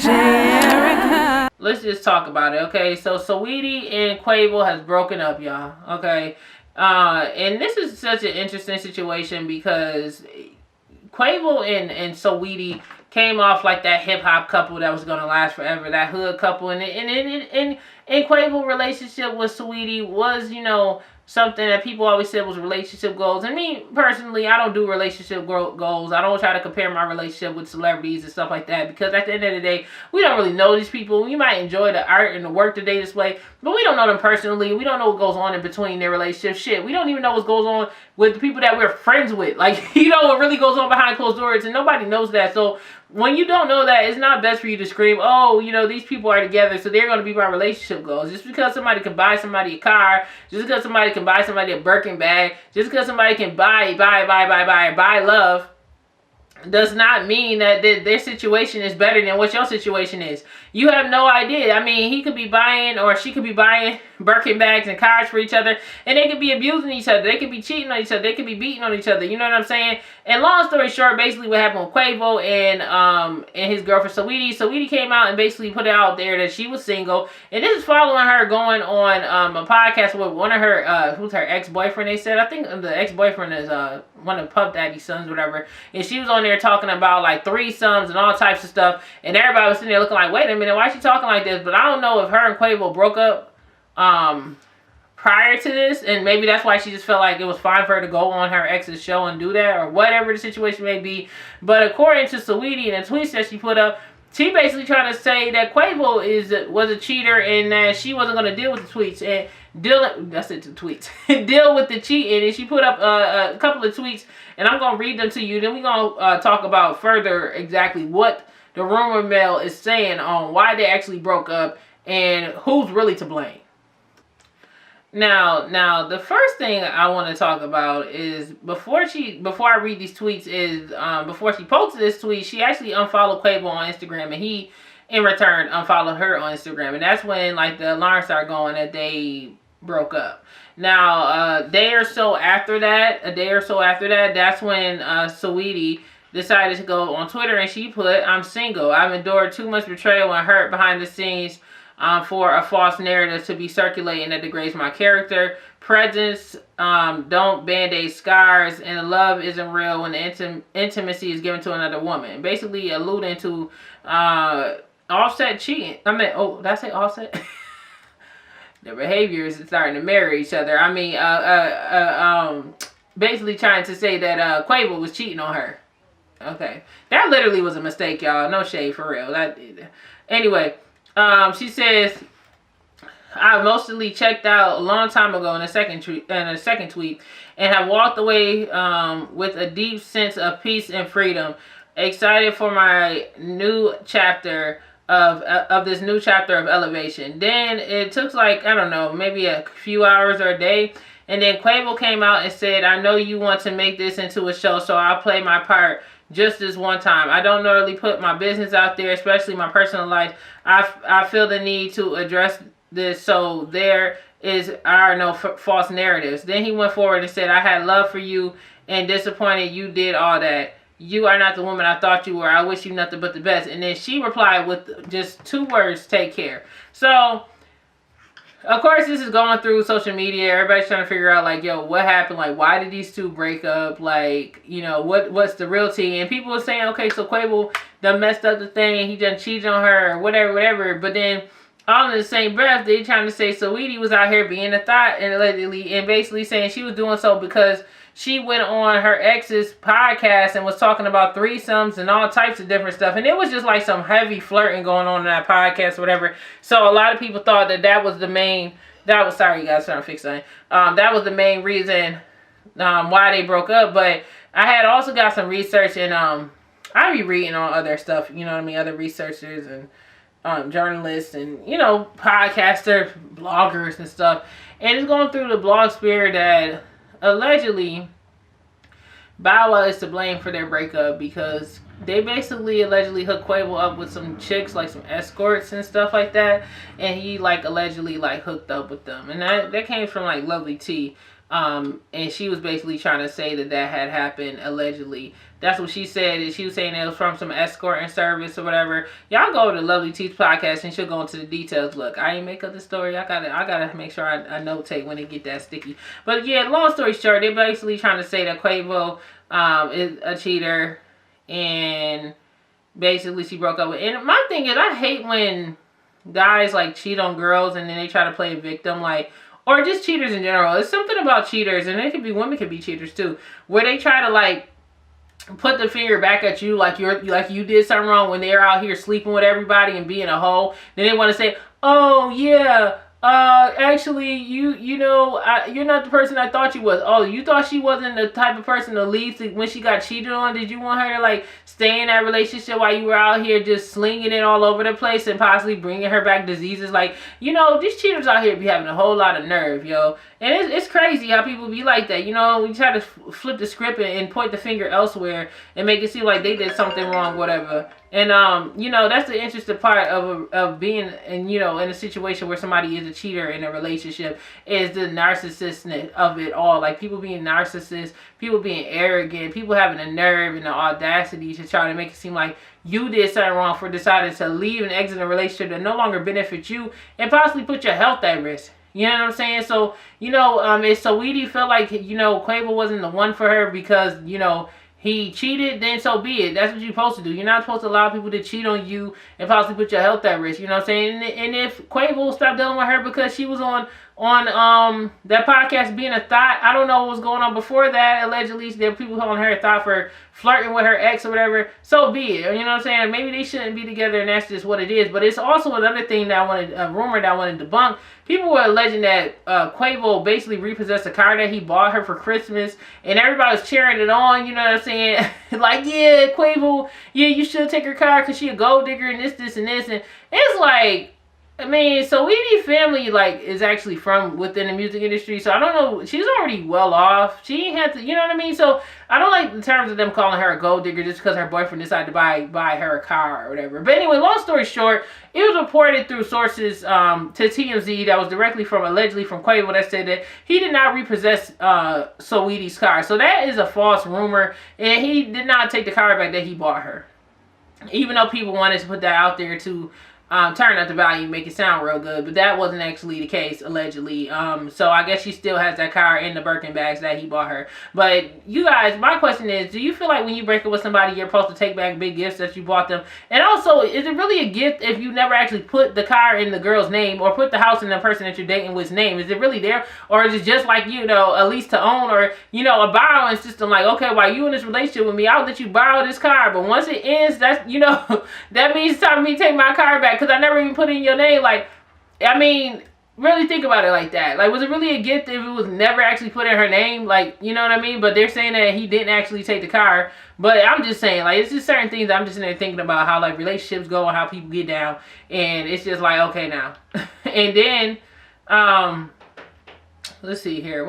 Erica. Let's just talk about it, okay? So Saweetie and Quavo has broken up, y'all. Okay, and this is such an interesting situation because Quavo and Saweetie came off like that hip hop couple that was gonna last forever, that hood couple, and Quavo relationship with Saweetie was, you know, something that people always said was relationship goals. And me personally, I don't do relationship goals. I don't try to compare my relationship with celebrities and stuff like that, because at the end of the day, we don't really know these people. We might enjoy the art and the work that they display, but we don't know them personally. We don't know what goes on in between their relationship. Shit, we don't even know what goes on with the people that we're friends with. Like, you know what really goes on behind closed doors, and nobody knows that. So when you don't know that, it's not best for you to scream, oh, you know, these people are together, so they're going to be my relationship goals. Just because somebody can buy somebody a car, just because somebody can buy somebody a Birkin bag, just because somebody can buy love, does not mean that their situation is better than what your situation is. You have no idea. I mean, he could be buying, or she could be buying Birkin bags and cars for each other, and they could be abusing each other. They could be cheating on each other. They could be beating on each other. You know what I'm saying? And long story short, basically what happened with Quavo and his girlfriend Saweetie. Saweetie came out and basically put it out there that she was single, and this is following her going on a podcast with one of her who's her ex-boyfriend. They said, I think the ex-boyfriend is one of Puff Daddy's sons, whatever. And she was on there talking about like threesomes and all types of stuff, and everybody was sitting there looking like, wait a minute, why is she talking like this? But I don't know if her and Quavo broke up prior to this, and maybe that's why she just felt like it was fine for her to go on her ex's show and do that, or whatever the situation may be. But according to Saweetie and the tweets that she put up, she basically trying to say that Quavo was a cheater, and that she wasn't going to deal with the tweets and deal with the cheating. And she put up a couple of tweets, and I'm going to read them to you. Then we're going to talk about further exactly what the rumor mill is saying on why they actually broke up and who's really to blame. Now, the first thing I want to talk about is before I read these tweets is before she posted this tweet, she actually unfollowed Quavo on Instagram, and he in return unfollowed her on Instagram, and that's when like the alarm started going that they broke up. Now, a day or so after that, that's when Saweetie decided to go on Twitter, and she put, "I'm single. I've endured too much betrayal and hurt behind the scenes for a false narrative to be circulating that degrades my character. Presence don't band-aid scars, and love isn't real when the intimacy is given to another woman." Basically alluding to Offset cheating. I mean, oh, did I say Offset? Their behaviors is starting to mirror each other. I mean, basically trying to say that Quavo was cheating on her. Okay, that literally was a mistake, y'all. No shade, for real. Anyway. She says, "I mostly checked out a long time ago in a second tweet, and have walked away with a deep sense of peace and freedom. Excited for my new chapter of this new chapter of elevation." Then it took like, I don't know, maybe a few hours or a day, and then Quavo came out and said, "I know you want to make this into a show, so I'll play my part just this one time. I don't normally put my business out there, especially my personal life. I feel the need to address this, so there are no false narratives." Then he went forward and said, "I had love for you and disappointed you did all that. You are not the woman I thought you were. I wish you nothing but the best." And then she replied with just 2 words, "Take care." So, of course, this is going through social media. Everybody's trying to figure out, like, yo, what happened? Like, why did these two break up? Like, you know, what's the real tea? And people were saying, okay, so Quavo done messed up the thing. He done cheated on her or whatever. But then, all in the same breath, they trying to say Saweetie was out here being a thought and allegedly, and basically saying she was doing so because she went on her ex's podcast and was talking about threesomes and all types of different stuff. And it was just like some heavy flirting going on in that podcast or whatever. So a lot of people thought that was the main, sorry guys, trying to fix something. That was the main reason why they broke up. But I had also got some research, and I be reading on other stuff, you know what I mean, other researchers and journalists and, you know, podcasters, bloggers and stuff. And it's going through the blog sphere that allegedly Bow Wow is to blame for their breakup, because they basically allegedly hooked Quavo up with some chicks, like some escorts and stuff like that, and he like allegedly like hooked up with them, and that came from like Lovely T. And she was basically trying to say that that had happened allegedly. That's what she said. She was saying it was from some escorting service or whatever. Y'all go to Lovely Teeth podcast and she'll go into the details. Look, I ain't make up the story. I gotta make sure I notate when it get that sticky. But yeah, long story short, they're basically trying to say that Quavo is a cheater, and basically she broke up with. And my thing is, I hate when guys like cheat on girls and then they try to play a victim, like, or just cheaters in general. It's something about cheaters, and it could be women, could be cheaters too, where they try to like put the finger back at you like you did something wrong when they're out here sleeping with everybody and being a hoe. Then they want to say, oh yeah, actually you know, you're not the person I thought you was. Oh, you thought she wasn't the type of person to leave when she got cheated on? Did you want her to like stay in that relationship while you were out here just slinging it all over the place and possibly bringing her back diseases? Like, you know, these cheaters out here be having a whole lot of nerve, yo. And it's crazy how people be like that. You know, we try to flip the script and point the finger elsewhere and make it seem like they did something wrong, whatever. And you know, that's the interesting part of being in, you know, in a situation where somebody is a cheater in a relationship, is the narcissism of it all. Like, people being narcissists, people being arrogant, people having the nerve and the audacity to try to make it seem like you did something wrong for deciding to leave and exit a relationship that no longer benefits you and possibly put your health at risk. You know what I'm saying? So, you know, if Saweetie felt like, you know, Quavo wasn't the one for her because, you know, he cheated, then so be it. That's what you're supposed to do. You're not supposed to allow people to cheat on you and possibly put your health at risk. You know what I'm saying? And if Quavo stopped dealing with her because she was on that podcast being a thought, I don't know what was going on before that. Allegedly, there were people calling her a thought for flirting with her ex or whatever. So be it. You know what I'm saying? Maybe they shouldn't be together, and that's just what it is. But it's also another thing that a rumor that I wanted to debunk. People were alleging that Quavo basically repossessed a car that he bought her for Christmas, and everybody was cheering it on. You know what I'm saying? Like, yeah, Quavo, yeah, you should take her car because she a gold digger and this, and this. And it's like, I mean, Saweetie family, like, is actually from within the music industry, so I don't know, she's already well off. She ain't had to, you know what I mean? So I don't like the terms of them calling her a gold digger just because her boyfriend decided to buy her a car or whatever. But anyway, long story short, it was reported through sources to TMZ that was directly from, allegedly from Quavo, that said that he did not repossess Saweetie's car. So that is a false rumor, and he did not take the car back that he bought her. Even though people wanted to put that out there to turn up the value, make it sound real good, but that wasn't actually the case, allegedly. So I guess she still has that car in the Birkin bags that he bought her. But you guys, my question is, do you feel like when you break up with somebody, you're supposed to take back big gifts that you bought them? And also, is it really a gift if you never actually put the car in the girl's name or put the house in the person that you're dating with's name? Is it really there? Or is it just like, you know, a lease to own, or, you know, a borrowing system? Like, okay, while you in this relationship with me, I'll let you borrow this car, but once it ends, that's, you know, that means it's time for me to take my car back because I never even put it in your name. Like, I mean, really think about it like that. Like, was it really a gift if it was never actually put in her name? Like, you know what I mean? But they're saying that he didn't actually take the car. But I'm just saying, like, it's just certain things I'm just in there thinking about how, like, relationships go and how people get down. And it's just like, okay, now. And then, let's see here.